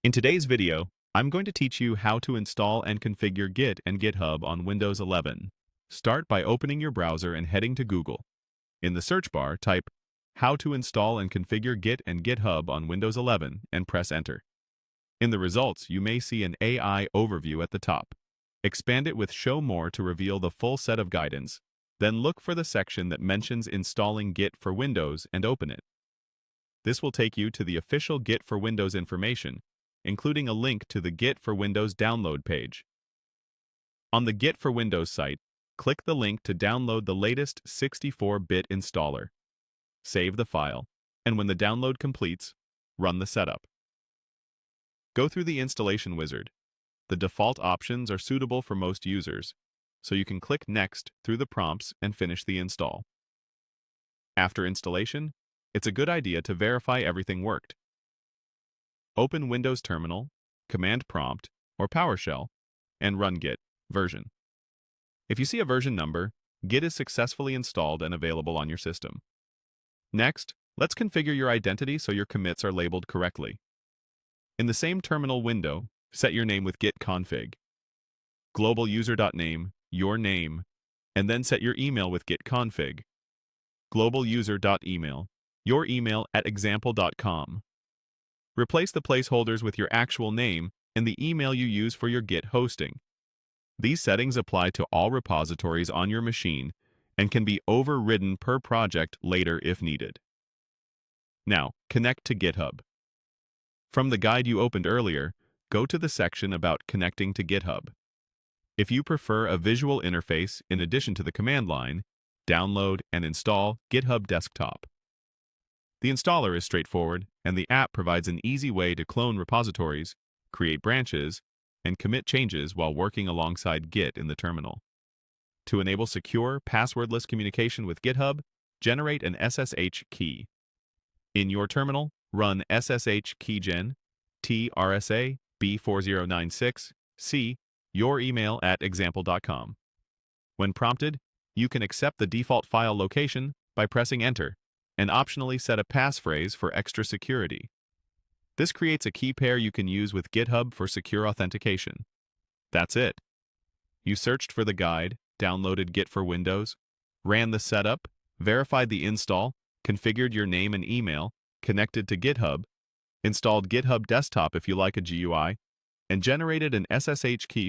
In today's video, I'm going to teach you how to install and configure Git and GitHub on Windows 11. Start by opening your browser and heading to Google. In the search bar, type "How to install and configure Git and GitHub on Windows 11" and press Enter. In the results, you may see an AI overview at the top. Expand it with Show More to reveal the full set of guidance. Then look for the section that mentions installing Git for Windows and open it. This will take you to the official Git for Windows information, including a link to the Git for Windows download page. On the Git for Windows site, click the link to download the latest 64-bit installer. Save the file, and when the download completes, run the setup. Go through the installation wizard. The default options are suitable for most users, so you can click Next through the prompts and finish the install. After installation, it's a good idea to verify everything worked. Open Windows Terminal, Command Prompt, or PowerShell, and run Git version. If you see a version number, Git is successfully installed and available on your system. Next, let's configure your identity so your commits are labeled correctly. In the same terminal window, set your name with git config, global user.name, your name, and then set your email with git config, global user.email, your email at example.com. Replace the placeholders with your actual name and the email you use for your Git hosting. These settings apply to all repositories on your machine and can be overridden per project later if needed. Now, connect to GitHub. From the guide you opened earlier, go to the section about connecting to GitHub. If you prefer a visual interface in addition to the command line, download and install GitHub Desktop. The installer is straightforward, and the app provides an easy way to clone repositories, create branches, and commit changes while working alongside Git in the terminal. To enable secure, passwordless communication with GitHub, generate an SSH key. In your terminal, run SSH keygen trsa b4096 c your email at example.com. When prompted, you can accept the default file location by pressing Enter, and optionally set a passphrase for extra security. This creates a key pair you can use with GitHub for secure authentication. That's it. You searched for the guide, downloaded Git for Windows, ran the setup, verified the install, configured your name and email, connected to GitHub, installed GitHub Desktop if you like a GUI, and generated an SSH key